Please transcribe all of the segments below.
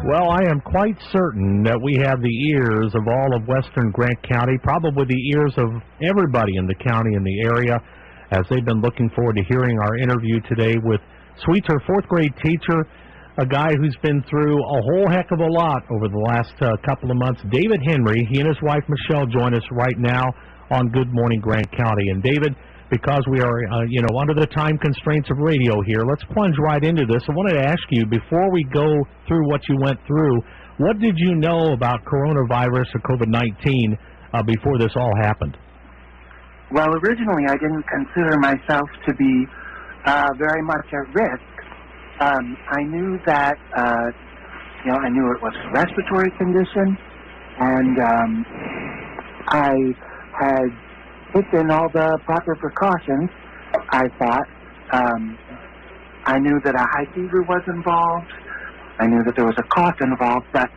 Well, I am quite certain that we have the ears of all of western Grant County, probably the ears of everybody in the county and the area, as they've been looking forward to hearing our interview today with Sweetser, fourth grade teacher, a guy who's been through a whole heck of a lot over the last couple of months. David Henry, he and his wife Michelle join us right now on Good Morning Grant County. And David, because we are, under the time constraints of radio here, let's plunge right into this. I wanted to ask you, before we go through what you went through, what did you know about coronavirus or COVID-19 before this all happened? Well, originally I didn't consider myself to be very much at risk. I knew that, I knew it was a respiratory condition, and I had taken all the proper precautions, I thought. I knew that a high fever was involved. I knew that there was a cough involved, but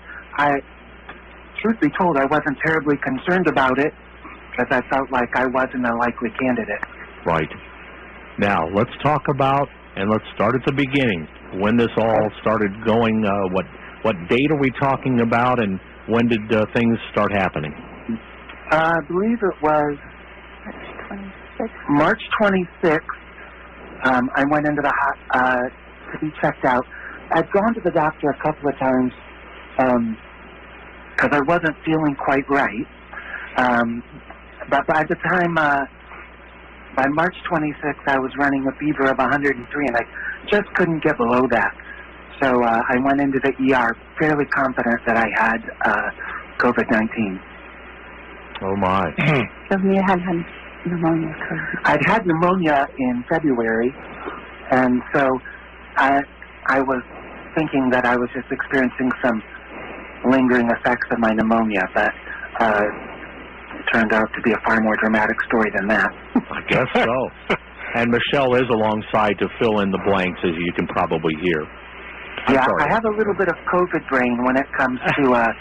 truth be told, I wasn't terribly concerned about it because I felt like I wasn't a likely candidate. Right. Now, let's talk about, and let's start at the beginning, when this all started going. What date are we talking about, and when did things start happening? I believe it was March 26th. I went into the to be checked out. I'd gone to the doctor a couple of times because I wasn't feeling quite right. But by the time, by March 26th, I was running a fever of 103, and I just couldn't get below that. So I went into the ER fairly confident that I had COVID-19. Oh, my. So you had pneumonia. I'd had pneumonia in February, and so I was thinking that I was just experiencing some lingering effects of my pneumonia, but it turned out to be a far more dramatic story than that. I guess so. And Michelle is alongside to fill in the blanks, as you can probably hear. Yeah, I have a little bit of COVID brain when it comes to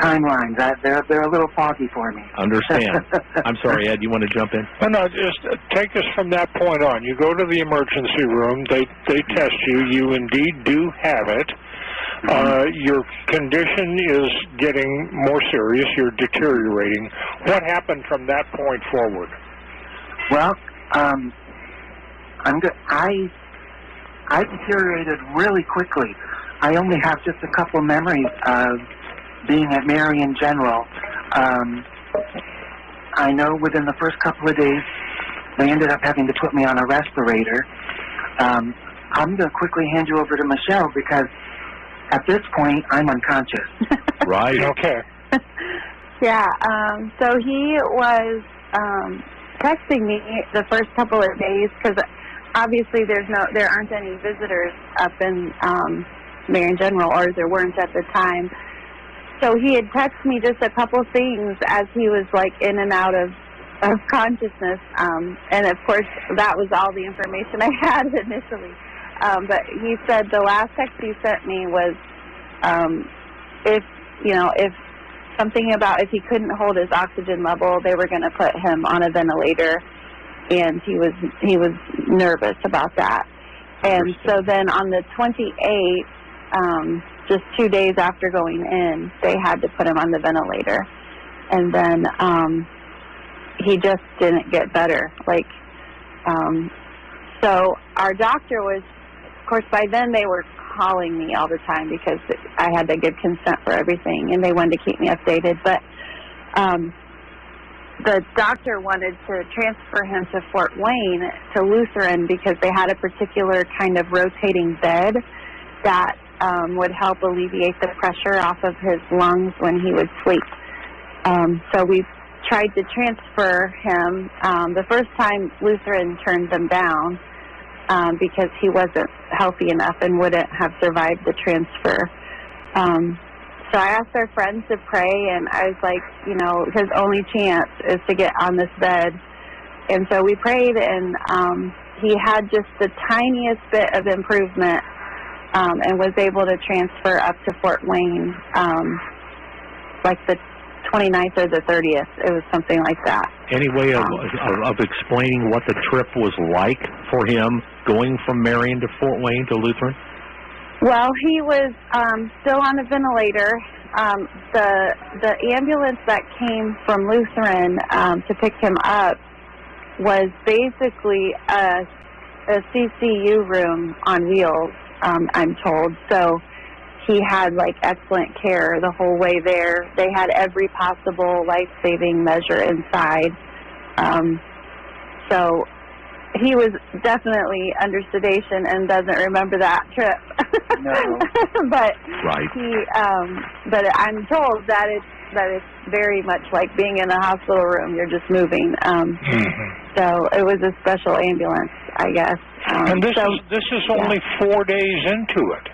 timelines. They're a little foggy for me. Understand. I'm sorry, Ed, you want to jump in? No, just take us from that point on. You go to the emergency room, they test you, you indeed do have it. Your condition is getting more serious, you're deteriorating. What happened from that point forward? Well, I deteriorated really quickly. I only have just a couple memories of being at Marion General. I know within the first couple of days, they ended up having to put me on a respirator. I'm going to quickly hand you over to Michelle because at this point, I'm unconscious. Right. Okay. Yeah, so he was texting me the first couple of days because obviously there aren't any visitors up in Marion General, or there weren't at the time. So he had texted me just a couple things as he was like in and out of consciousness, and of course that was all the information I had initially. But he said the last text he sent me was if something about if he couldn't hold his oxygen level, they were going to put him on a ventilator, and he was nervous about that. And so then on the 28th, just 2 days after going in, they had to put him on the ventilator. And then he just didn't get better. So our doctor was, of course, by then they were calling me all the time because I had to give consent for everything, and they wanted to keep me updated. But the doctor wanted to transfer him to Fort Wayne, to Lutheran, because they had a particular kind of rotating bed that would help alleviate the pressure off of his lungs when he would sleep. So we tried to transfer him. The first time Lutheran turned them down because he wasn't healthy enough and wouldn't have survived the transfer. So I asked our friends to pray, and I was like, his only chance is to get on this bed. And so we prayed, and he had just the tiniest bit of improvement and was able to transfer up to Fort Wayne, like the 29th or the 30th. It was something like that. Any way of explaining what the trip was like for him going from Marion to Fort Wayne to Lutheran? Well, he was still on a ventilator. The ambulance that came from Lutheran to pick him up was basically a CCU room on wheels, I'm told. So he had like excellent care the whole way there. They had every possible life-saving measure inside. So he was definitely under sedation and doesn't remember that trip. No. But Right. but I'm told that it's very much like being in a hospital room. You're just moving. So it was a special ambulance, I guess. And this is only 4 days into it.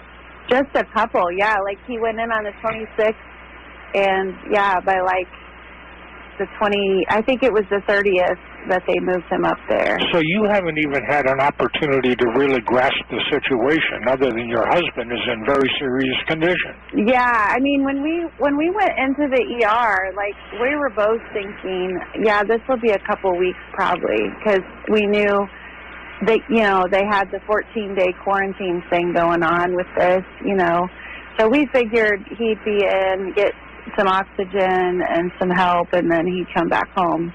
Just a couple, yeah. Like he went in on the 26th, and yeah, by like the I think it was the 30th that they moved him up there. So you haven't even had an opportunity to really grasp the situation, other than your husband is in very serious condition. Yeah, I mean, when we went into the ER, like we were both thinking, yeah, this will be a couple weeks probably, because we knew they had the 14-day quarantine thing going on with this, So we figured he'd be in, get some oxygen and some help, and then he'd come back home.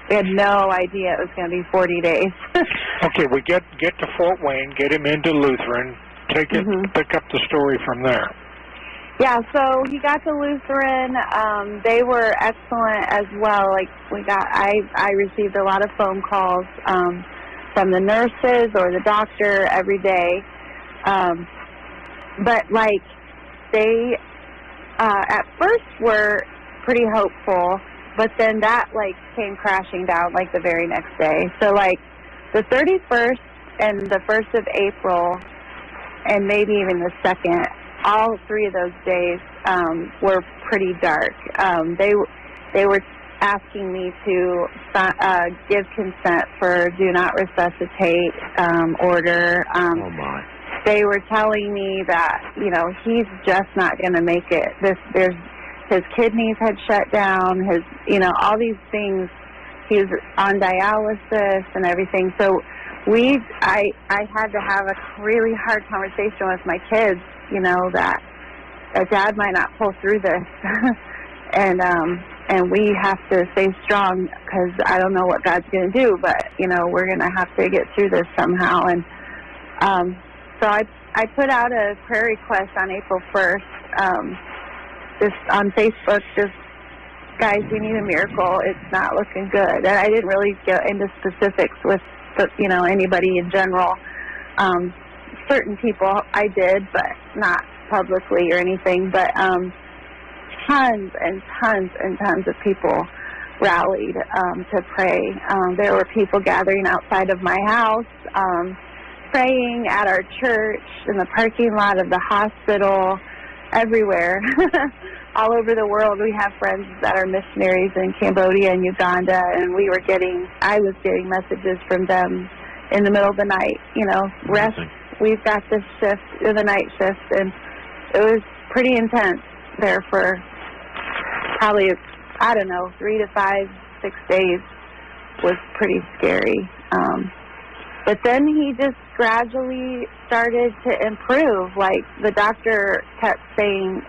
We had no idea it was going to be 40 days. Okay, we get to Fort Wayne, get him into Lutheran, take it, pick up the story from there. Yeah, so he got to Lutheran. They were excellent as well. Like I received a lot of phone calls from the nurses or the doctor every day. But like they at first were pretty hopeful, but then that like came crashing down like the very next day. So like the 31st and the 1st of April, and maybe even the 2nd, all 3 of those days were pretty dark. They were asking me to give consent for do not resuscitate order. Oh my. They were telling me that, he's just not going to make it. His kidneys had shut down, all these things. He was on dialysis and everything. So I had to have a really hard conversation with my kids, that Dad might not pull through this. and we have to stay strong, because I don't know what God's going to do, but, we're going to have to get through this somehow. And so I put out a prayer request on April 1st, just on Facebook, just, guys, we need a miracle. It's not looking good. And I didn't really get into specifics with, anybody in general. Certain people I did, but not publicly or anything. But tons and tons and tons of people rallied to pray. There were people gathering outside of my house, praying at our church, in the parking lot of the hospital, everywhere. All over the world. We have friends that are missionaries in Cambodia and Uganda, and I was getting messages from them in the middle of the night, rest, we've got this shift, the night shift, and it was pretty intense there for probably, 3 to 5, 6 days was pretty scary. But then he just gradually started to improve. Like the doctor kept saying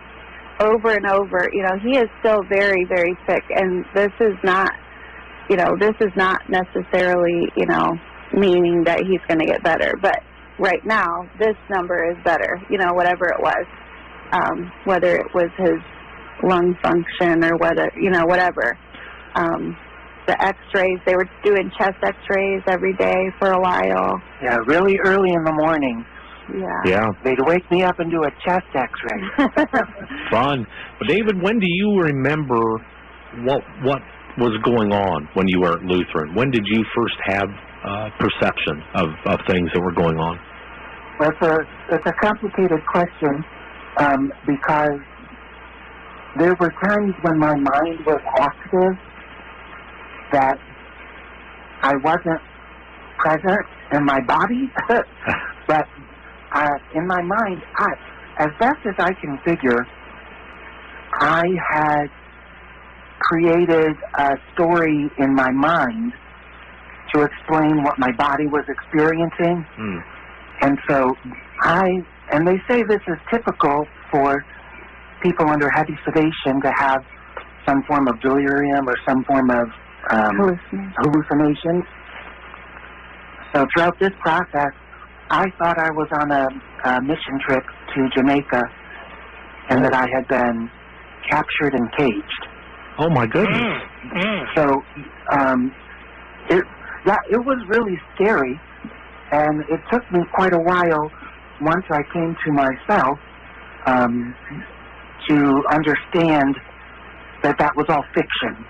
over and over, he is still very, very sick, and this is not necessarily, meaning that he's going to get better. But right now, this number is better, whatever it was, whether it was his lung function or whether, whatever. The x-rays, they were doing chest x-rays every day for a while. Yeah, really early in the morning. Yeah. They'd wake me up and do a chest x-ray. Fun. But David, when do you remember what was going on when you were at Lutheran? When did you first have perception of things that were going on? Well, it's a complicated question because there were times when my mind was active that I wasn't present in my body, but in my mind, as best as I can figure, I had created a story in my mind to explain what my body was experiencing. And so I And they say this is typical for people under heavy sedation to have some form of delirium or some form of hallucinations. So throughout this process, I thought I was on a mission trip to Jamaica and that I had been captured and caged. Oh, my goodness. So it was really scary, and it took me quite a while once I came to myself to understand that that was all fiction.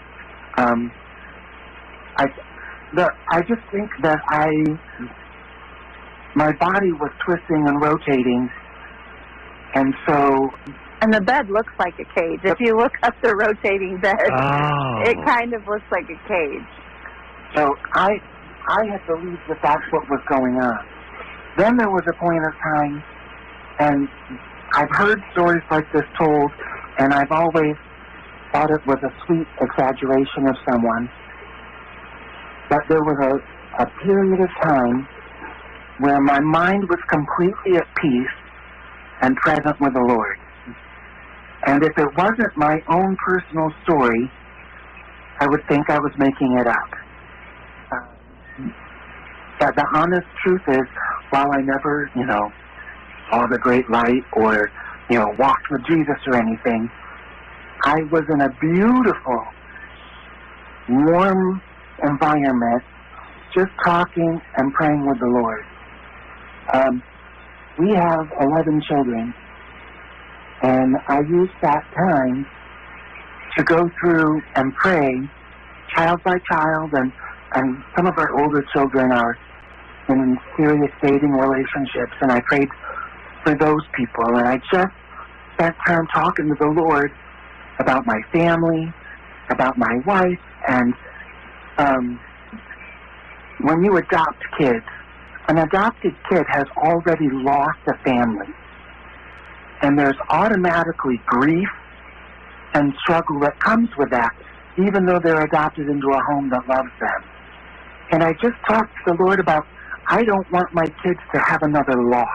I just think that my body was twisting and rotating, and so... And the bed looks like a cage. If you look up the rotating bed, it kind of looks like a cage. So I had believed that that's what was going on. Then there was a point of time, and I've heard stories like this told, and I've always thought it was a sweet exaggeration of someone. But there was a period of time where my mind was completely at peace and present with the Lord. And if it wasn't my own personal story, I would think I was making it up. But the honest truth is, while I never, saw the great light or, walked with Jesus or anything, I was in a beautiful, warm environment, just talking and praying with the Lord. We have 11 children, and I used that time to go through and pray, child by child, and some of our older children are in serious dating relationships, and I prayed for those people, and I just spent time talking to the Lord about my family, about my wife, and when you adopt kids, an adopted kid has already lost a family, and there's automatically grief and struggle that comes with that, even though they're adopted into a home that loves them. And I just talked to the Lord about, I don't want my kids to have another loss.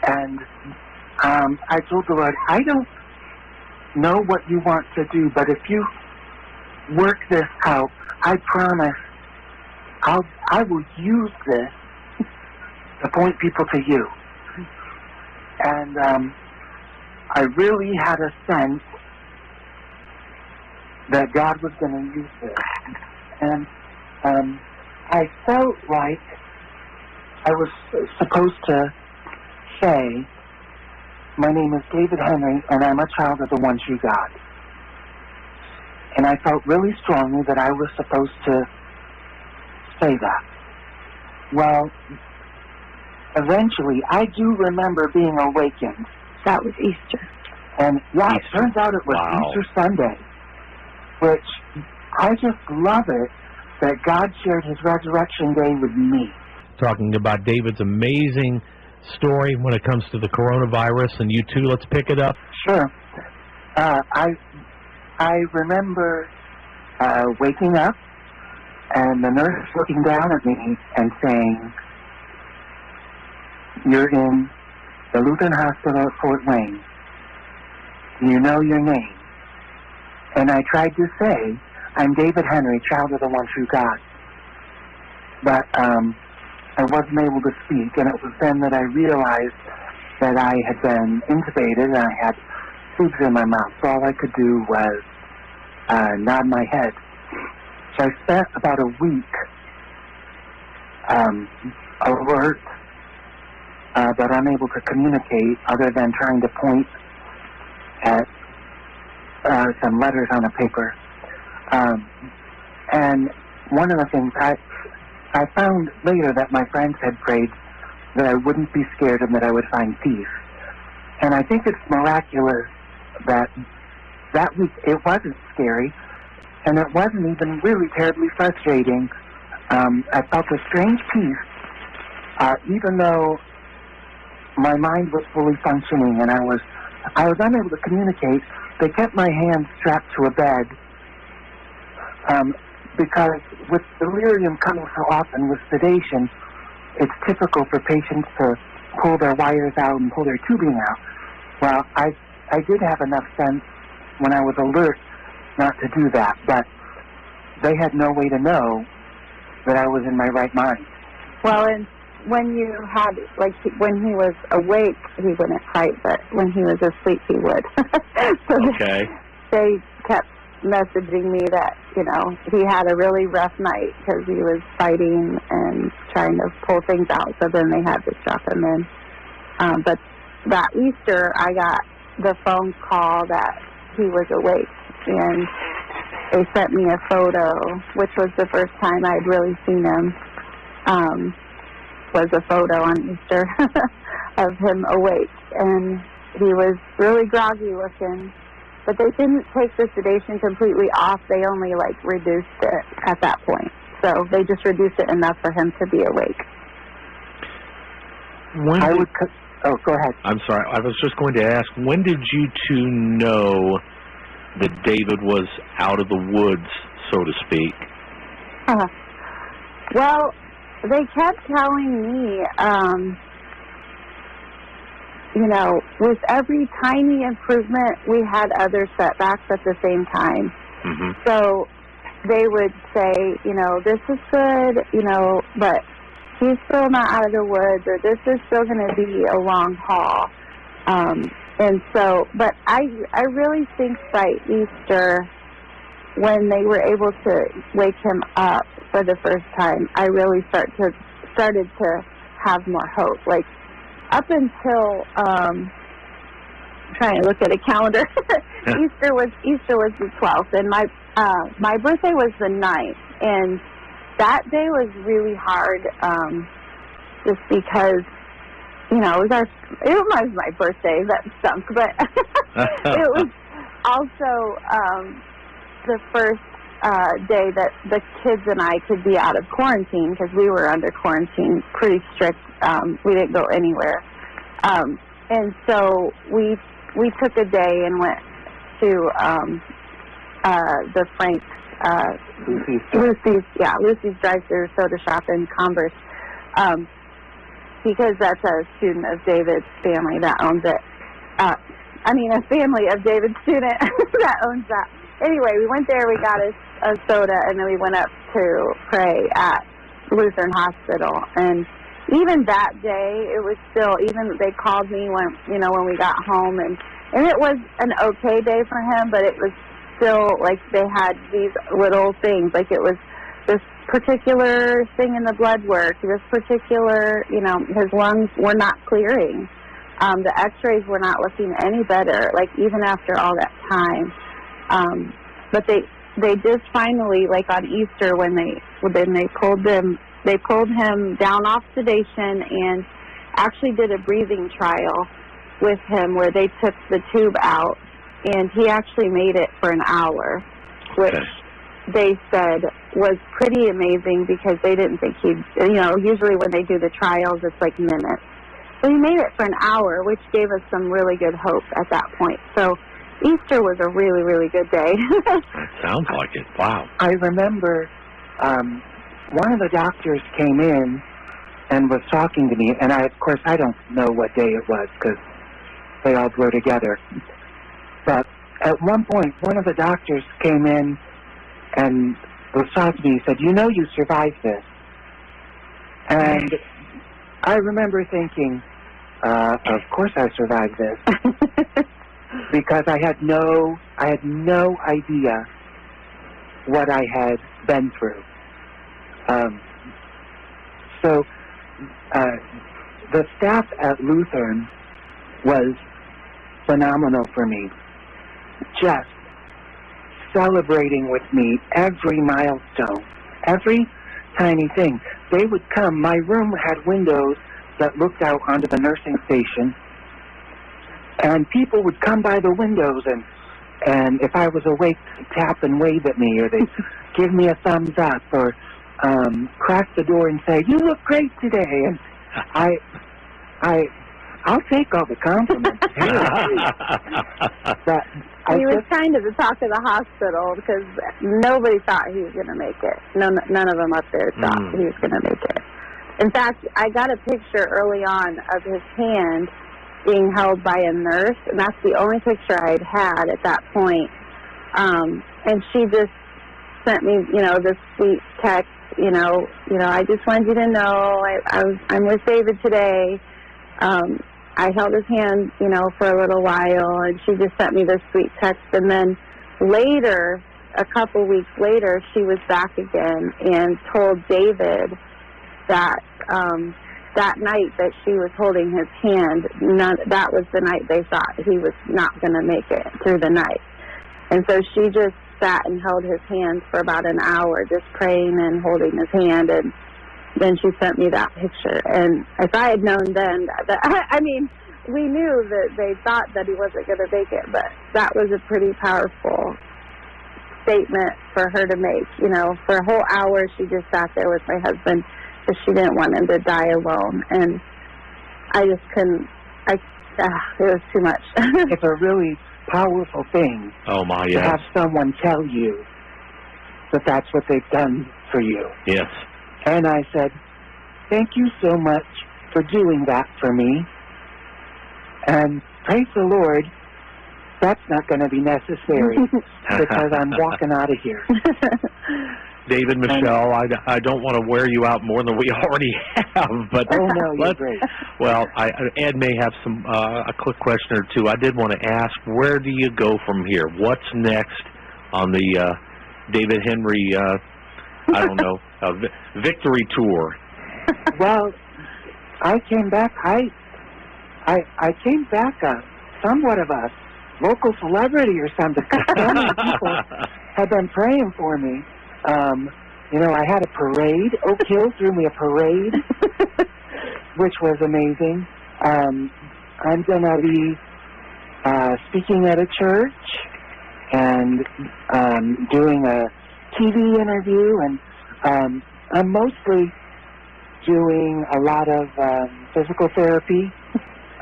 And I told the Lord, I don't know what you want to do, but if you work this out, I promise I will use this to point people to you. And I really had a sense that God was going to use this. And I felt like I was supposed to say, my name is David Henry, and I'm a child of the one true God. And I felt really strongly that I was supposed to say that. Well, eventually, I do remember being awakened. That was Easter. And yeah, it turns out it was Easter Sunday, which I just love it that God shared his resurrection day with me. Talking about David's amazing story when it comes to the coronavirus, and you too, let's pick it up. Sure. I remember waking up and the nurse looking down at me and saying, "You're in the Lutheran Hospital at Fort Wayne. Do you know your name?" And I tried to say, "I'm David Henry, child of the one true God." But I wasn't able to speak, and it was then that I realized that I had been intubated and I had tubes in my mouth. So all I could do was nod my head. So I spent about a week alert, but unable to communicate other than trying to point at some letters on a paper. And one of the things I found later that my friends had prayed that I wouldn't be scared and that I would find peace. And I think it's miraculous that week it wasn't scary, and it wasn't even really terribly frustrating. I felt a strange peace, even though my mind was fully functioning and I was unable to communicate. They kept my hands strapped to a bed because with delirium coming so often with sedation, it's typical for patients to pull their wires out and pull their tubing out. Well, I did have enough sense when I was alert not to do that, but they had no way to know that I was in my right mind. Well, and when you had, like, when he was awake, he wouldn't fight, but when he was asleep, he would. So Okay. they kept messaging me that, you know, he had a really rough night because he was fighting and trying to pull things out, so then they had to strap him in. But that Easter, I got the phone call that he was awake, and they sent me a photo, which was the first time I'd really seen him, was a photo on Easter of him awake, and he was really groggy looking, but they didn't take the sedation completely off. They only, like, reduced it at that point, so they just reduced it enough for him to be awake. Oh, go ahead. I'm sorry. I was just going to ask, when did you two know that David was out of the woods, so to speak? Well, they kept telling me, you know, with every tiny improvement, we had other setbacks at the same time. Mm-hmm. So they would say, you know, this is good, you know, but he's still not out of the woods, or this is still going to be a long haul. And so, but I really think by Easter, when they were able to wake him up for the first time, I really started to have more hope. Like, up until trying to look at a calendar, Easter was the 12th, and my birthday was the 9th, and that day was really hard, just because, you know, it was my birthday. That stunk, but it was also the first day that the kids and I could be out of quarantine, because we were under quarantine, pretty strict. We didn't go anywhere, and so we took a day and went to the Frank's. Lucy's drive-through soda shop in Converse, because that's a student of David's family that owns it. A family of David's student that owns that. Anyway, we went there, we got a soda, and then we went up to pray at Lutheran Hospital. And even that day, it was still, even they called me when we got home, and it was an okay day for him, but it was still, like, they had these little things, like it was this particular thing in the blood work, this particular, his lungs were not clearing. The x-rays were not looking any better, like, even after all that time. But they just finally, like on Easter, when they pulled him down off sedation and actually did a breathing trial with him where they took the tube out, and he actually made it for an hour, which they said was pretty amazing, because they didn't think he'd, usually when they do the trials, it's like minutes. So he made it for an hour, which gave us some really good hope at that point. So Easter was a really, really good day. That sounds like it. Wow. I remember one of the doctors came in and was talking to me, and of course I don't know what day it was because they all blur together. But at one point, one of the doctors came in and was talking to me. He said, "You know you survived this." And I remember thinking, of course I survived this. Because I had no idea what I had been through. So the staff at Lutheran was phenomenal for me. Just celebrating with me every milestone, every tiny thing. They would come. My room had windows that looked out onto the nursing station, and people would come by the windows, and if I was awake, tap and wave at me, or they'd give me a thumbs up, or crack the door and say, "You look great today." And I'll take all the compliments. But he was kind of the talk of the hospital, because nobody thought he was going to make it. None of them up there thought he was going to make it. In fact, I got a picture early on of his hand being held by a nurse, and that's the only picture I'd had at that point. And she just sent me, this sweet text, I just wanted you to know I'm with David today. I held his hand, for a little while, and she just sent me this sweet text. And then later, a couple weeks later, she was back again and told David that that night that she was holding his hand, that was the night they thought he was not going to make it through the night. And so she just sat and held his hand for about an hour, just praying and holding his hand, and then she sent me that picture. And if I had known then, we knew that they thought that he wasn't going to make it, but that was a pretty powerful statement for her to make. For a whole hour she just sat there with my husband because she didn't want him to die alone. And I just couldn't, it was too much. It's a really powerful thing to have someone tell you that that's what they've done for you. Yes. And I said, thank you so much for doing that for me. And praise the Lord, that's not going to be necessary because I'm walking out of here. David Michele, I don't want to wear you out more than we already have, but oh no, you're great. Well, Ed may have some a quick question or two. I did want to ask, where do you go from here? What's next on the David Henry? I don't know, victory tour. Well, I came back. I came back somewhat of a local celebrity or something. So many people have been praying for me. I had a parade. Oak Hill threw me a parade, which was amazing. I'm going to be speaking at a church and doing a TV interview, and I'm mostly doing a lot of physical therapy.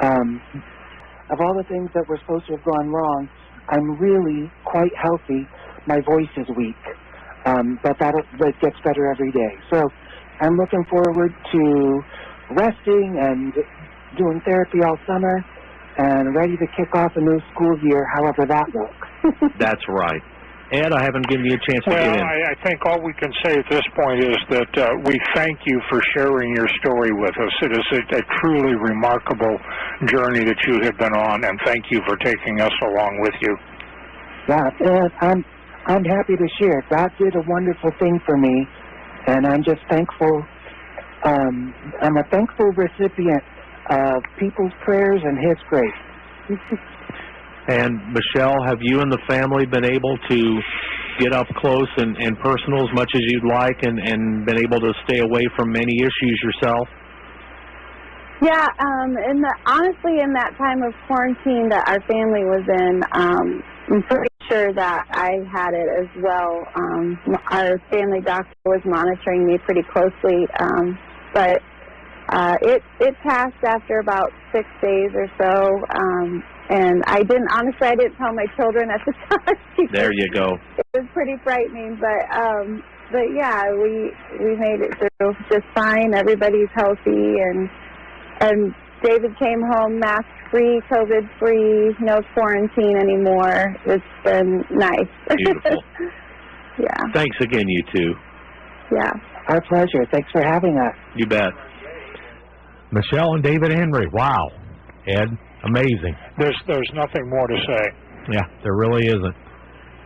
Of all the things that were supposed to have gone wrong, I'm really quite healthy. My voice is weak. But that gets better every day. So I'm looking forward to resting and doing therapy all summer and ready to kick off a new school year, however that looks. That's right. Ed, I haven't given you a chance to get in. I think all we can say at this point is that we thank you for sharing your story with us. It is a truly remarkable journey that you have been on, and thank you for taking us along with you. Yeah, and I'm happy to share. God did a wonderful thing for me, and I'm just thankful. I'm a thankful recipient of people's prayers and His grace. And Michele, have you and the family been able to get up close and personal as much as you'd like, and been able to stay away from many issues yourself? Yeah, honestly, in that time of quarantine that our family was in, I'm pretty sure that I had it as well. Our family doctor was monitoring me pretty closely, but it passed after about 6 days or so, and I didn't tell my children at the time. There you go. It was pretty frightening, but yeah, we made it through just fine. Everybody's healthy, and David came home mask-free, COVID-free, no quarantine anymore. It's been nice. Beautiful. Yeah. Thanks again, you two. Yeah. Our pleasure. Thanks for having us. You bet. Michele and David Henry. Wow. Ed, amazing. There's nothing more to say. Yeah, there really isn't.